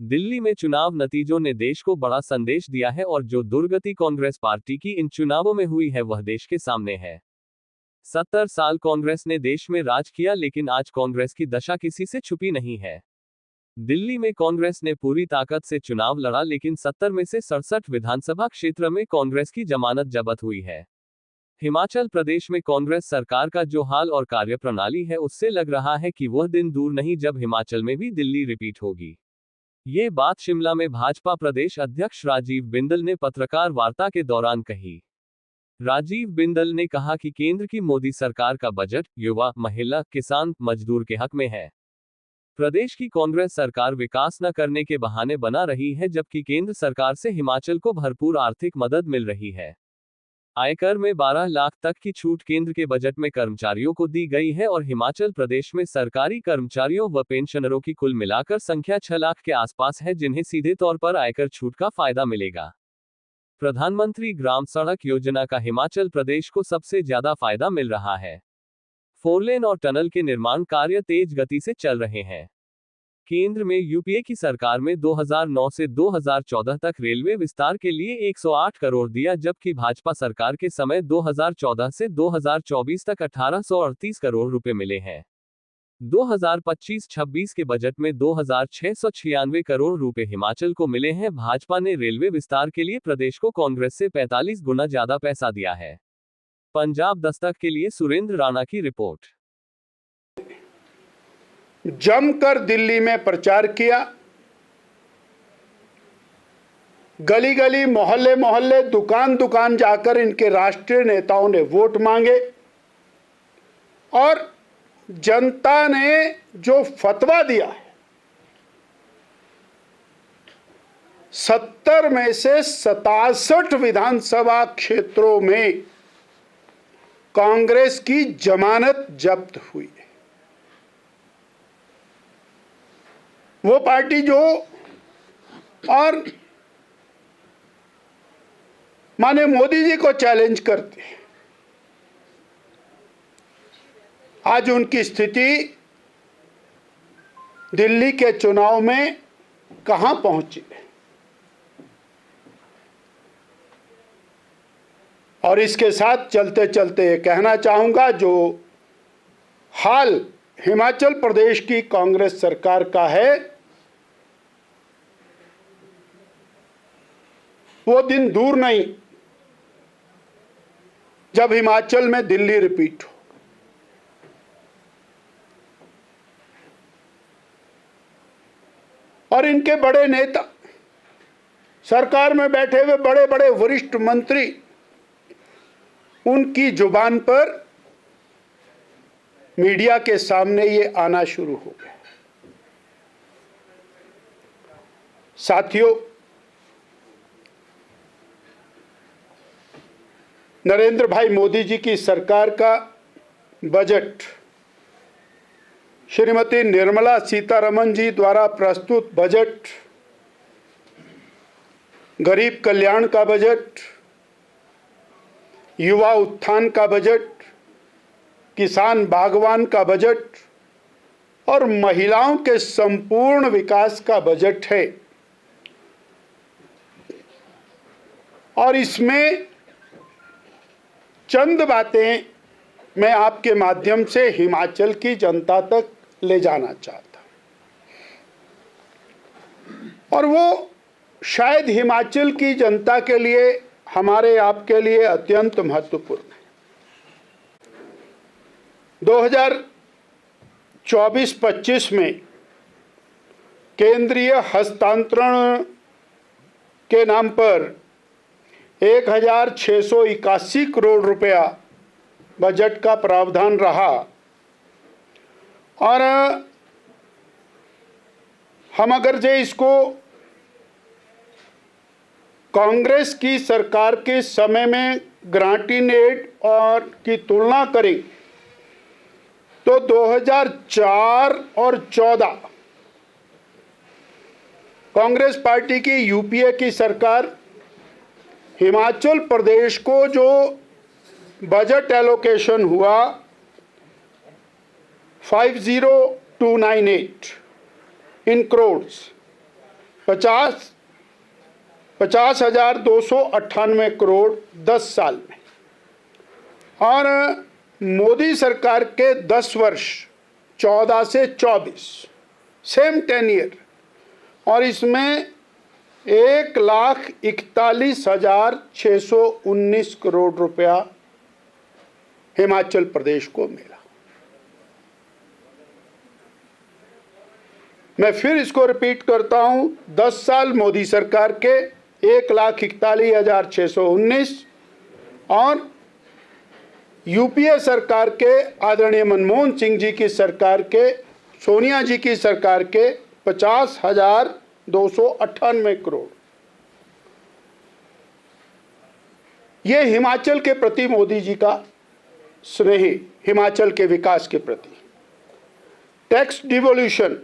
दिल्ली में चुनाव नतीजों ने देश को बड़ा संदेश दिया है और जो दुर्गति कांग्रेस पार्टी की इन चुनावों में हुई है वह देश के सामने है। 70 साल कांग्रेस ने देश में राज किया, लेकिन आज कांग्रेस की दशा किसी से छुपी नहीं है। दिल्ली में कांग्रेस ने पूरी ताकत से चुनाव लड़ा, लेकिन 70 में से 67 विधानसभा क्षेत्र में कांग्रेस की जमानत जब्त हुई है। हिमाचल प्रदेश में कांग्रेस सरकार का जो हाल और कार्यप्रणाली है, उससे लग रहा है कि वह दिन दूर नहीं जब हिमाचल में भी दिल्ली रिपीट होगी। ये बात शिमला में भाजपा प्रदेश अध्यक्ष राजीव बिंदल ने पत्रकार वार्ता के दौरान कही। राजीव बिंदल ने कहा कि केंद्र की मोदी सरकार का बजट युवा, महिला, किसान, मजदूर के हक में है। प्रदेश की कांग्रेस सरकार विकास न करने के बहाने बना रही है, जबकि केंद्र सरकार से हिमाचल को भरपूर आर्थिक मदद मिल रही है। आयकर में 12 लाख तक की छूट केंद्र के बजट में कर्मचारियों को दी गई है और हिमाचल प्रदेश में सरकारी कर्मचारियों व पेंशनरों की कुल मिलाकर संख्या 6 लाख के आसपास है, जिन्हें सीधे तौर पर आयकर छूट का फायदा मिलेगा। प्रधानमंत्री ग्राम सड़क योजना का हिमाचल प्रदेश को सबसे ज्यादा फायदा मिल रहा है। 4 लेन और टनल के निर्माण कार्य तेज गति से चल रहे हैं। केंद्र में यूपीए की सरकार में 2009 से 2014 तक रेलवे विस्तार के लिए 108 करोड़ दिया, जबकि भाजपा सरकार के समय 2014 से 2024 तक 1838 करोड़ रुपए मिले हैं। 2025-26 के बजट में 2696 करोड़ रुपए हिमाचल को मिले हैं। भाजपा ने रेलवे विस्तार के लिए प्रदेश को कांग्रेस से 45 गुना ज्यादा पैसा दिया है। पंजाब दस्तक के लिए सुरेंद्र राणा की रिपोर्ट। जमकर दिल्ली में प्रचार किया, गली गली, मोहल्ले मोहल्ले, दुकान दुकान जाकर इनके राष्ट्रीय नेताओं ने वोट मांगे और जनता ने जो फतवा दिया है, 70 में से 67 विधानसभा क्षेत्रों में कांग्रेस की जमानत जब्त हुई है। वो पार्टी जो और माने मोदी जी को चैलेंज करते हैं, आज उनकी स्थिति दिल्ली के चुनाव में कहां पहुंची है। और इसके साथ चलते चलते ये कहना चाहूंगा, जो हाल हिमाचल प्रदेश की कांग्रेस सरकार का है, वो दिन दूर नहीं जब हिमाचल में दिल्ली रिपीट हो। और इनके बड़े नेता, सरकार में बैठे हुए बड़े बड़े वरिष्ठ मंत्री, उनकी जुबान पर मीडिया के सामने ये आना शुरू हो गया। साथियों, नरेंद्र भाई मोदी जी की सरकार का बजट, श्रीमती निर्मला सीतारमण जी द्वारा प्रस्तुत बजट, गरीब कल्याण का बजट, युवा उत्थान का बजट, किसान बागवान का बजट और महिलाओं के संपूर्ण विकास का बजट है। और इसमें चंद बातें मैं आपके माध्यम से हिमाचल की जनता तक ले जाना चाहता हूं, और वो शायद हिमाचल की जनता के लिए, हमारे आपके लिए अत्यंत महत्वपूर्ण है। 2024-25 में केंद्रीय हस्तांतरण के नाम पर 1681 करोड़ रुपया बजट का प्रावधान रहा, और हम अगर जे इसको कांग्रेस की सरकार के समय में ग्रांटिंग एड और की तुलना करें तो 2004 और 14 कांग्रेस पार्टी की यूपीए की सरकार हिमाचल प्रदेश को जो बजट एलोकेशन हुआ 50298 इन करोड्स, 50,298 करोड़ 10 साल में, और मोदी सरकार के 10 वर्ष 14 से 24 सेम 10 ईयर, और इसमें 1,41,619 करोड़ रुपया हिमाचल प्रदेश को मिला। मैं फिर इसको रिपीट करता हूं, 10 साल मोदी सरकार के 1,41,619 और यूपीए सरकार के आदरणीय मनमोहन सिंह जी की सरकार के, सोनिया जी की सरकार के 50,298 करोड़। ये हिमाचल के प्रति मोदी जी का स्नेह, हिमाचल के विकास के प्रति। टैक्स डिवोल्यूशन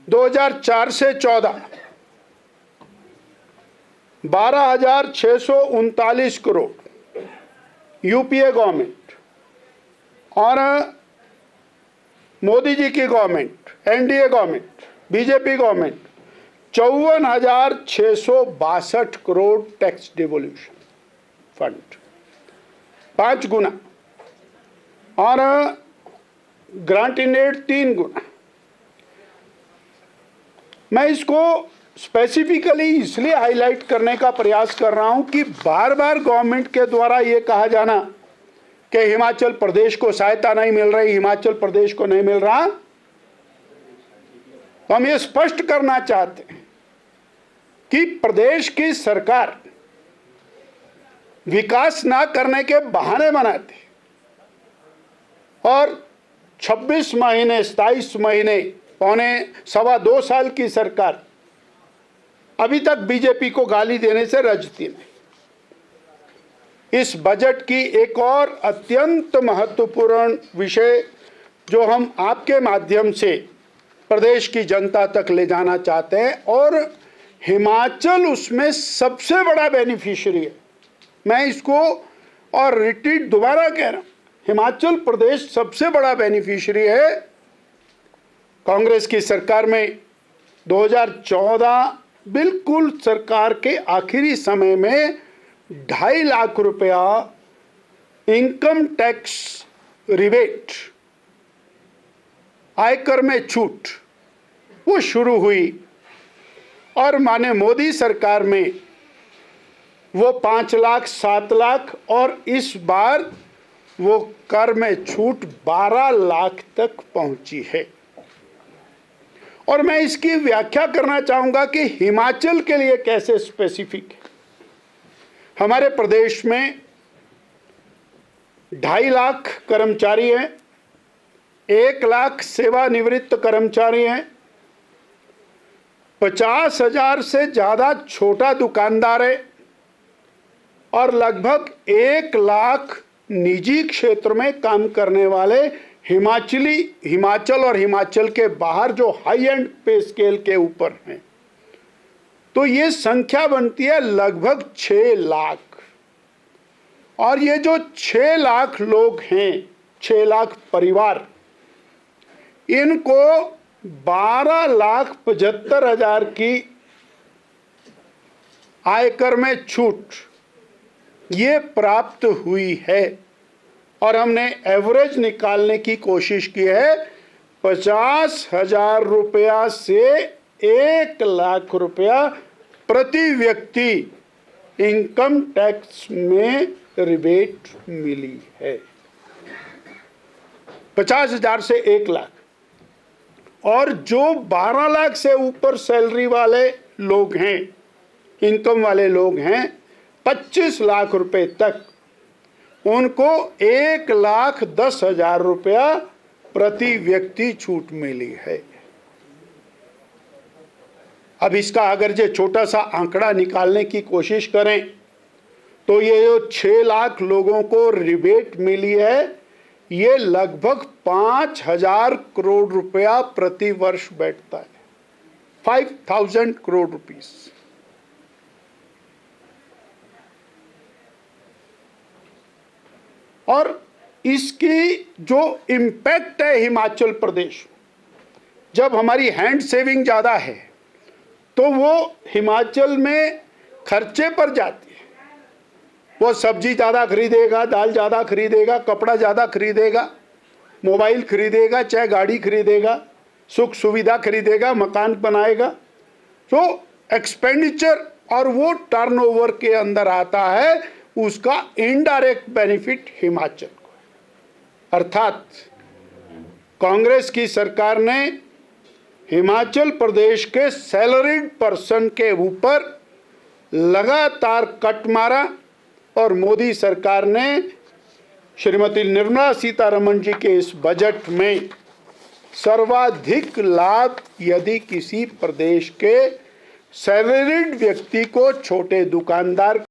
2004 से 14 12,639 करोड़ यूपीए गवर्नमेंट, और मोदी जी की government, NDA government, BJP government 54,662 crore tax devolution fund, 5 गुना, और ग्रांट इन एड 3 गुना। मैं इसको स्पेसिफिकली इसलिए हाईलाइट करने का प्रयास कर रहा हूं कि बार बार गवर्नमेंट के द्वारा यह कहा जाना कि हिमाचल प्रदेश को सहायता नहीं मिल रही, हिमाचल प्रदेश को नहीं मिल रहा, तो हम ये स्पष्ट करना चाहते हैं कि प्रदेश की सरकार विकास ना करने के बहाने बनाते और 26 महीने 27 महीने पौने 2.25 साल की सरकार अभी तक बीजेपी को गाली देने से रजती नहीं। इस बजट की एक और अत्यंत महत्वपूर्ण विषय जो हम आपके माध्यम से प्रदेश की जनता तक ले जाना चाहते हैं, और हिमाचल उसमें सबसे बड़ा बेनिफिशियरी है। मैं इसको और रिपीट दोबारा कह रहा हूं, हिमाचल प्रदेश सबसे बड़ा बेनिफिशियरी है। कांग्रेस की सरकार में 2014 बिल्कुल सरकार के आखिरी समय में 2.5 लाख रुपया इनकम टैक्स रिबेट, आयकर में छूट, वो शुरू हुई, और माने मोदी सरकार में वो 5 लाख 7 लाख, और इस बार वो कर में छूट 12 लाख तक पहुंची है। और मैं इसकी व्याख्या करना चाहूंगा कि हिमाचल के लिए कैसे स्पेसिफिक है। हमारे प्रदेश में 2.5 लाख कर्मचारी हैं, 1 लाख सेवानिवृत्त कर्मचारी हैं, 50,000 से ज्यादा छोटा दुकानदार है, और लगभग 1 लाख निजी क्षेत्र में काम करने वाले हिमाचल और हिमाचल के बाहर जो हाई एंड पे स्केल के ऊपर हैं। तो ये संख्या बनती है लगभग 6 लाख। और ये जो 6 लाख लोग हैं, 6 लाख परिवार, इनको 12,75,000 की आयकर में छूट ये प्राप्त हुई है, और हमने एवरेज निकालने की कोशिश की है। 50,000 रुपया से 1 लाख रुपया प्रति व्यक्ति इनकम टैक्स में रिबेट मिली है। 50,000 से 1 लाख, और जो 12 लाख से ऊपर सैलरी वाले लोग हैं, इनकम वाले लोग हैं, 25 लाख रुपए तक, उनको 1,10,000 रुपया प्रति व्यक्ति छूट मिली है। अब इसका अगर जो छोटा सा आंकड़ा निकालने की कोशिश करें, तो ये जो 6 लाख लोगों को रिबेट मिली है, ये लगभग 5,000 करोड़ रुपया प्रति वर्ष बैठता है, 5,000 करोड़ रुपीस। और इसकी जो इम्पैक्ट है हिमाचल प्रदेश, जब हमारी हैंड सेविंग ज़्यादा है तो वो हिमाचल में खर्चे पर जाती है। वो सब्जी ज़्यादा खरीदेगा, दाल ज़्यादा खरीदेगा, कपड़ा ज़्यादा खरीदेगा, मोबाइल खरीदेगा, चाहे गाड़ी खरीदेगा, सुख सुविधा खरीदेगा, मकान बनाएगा। तो एक्सपेंडिचर और वो टर्नओवर के अंदर आता है, उसका इनडायरेक्ट बेनिफिट हिमाचल को है। अर्थात कांग्रेस की सरकार ने हिमाचल प्रदेश के सैलरीड पर्सन के ऊपर लगातार कट मारा और मोदी सरकार ने श्रीमती निर्मला सीतारमण जी के इस बजट में सर्वाधिक लाभ यदि किसी प्रदेश के सैलरीड व्यक्ति को, छोटे दुकानदार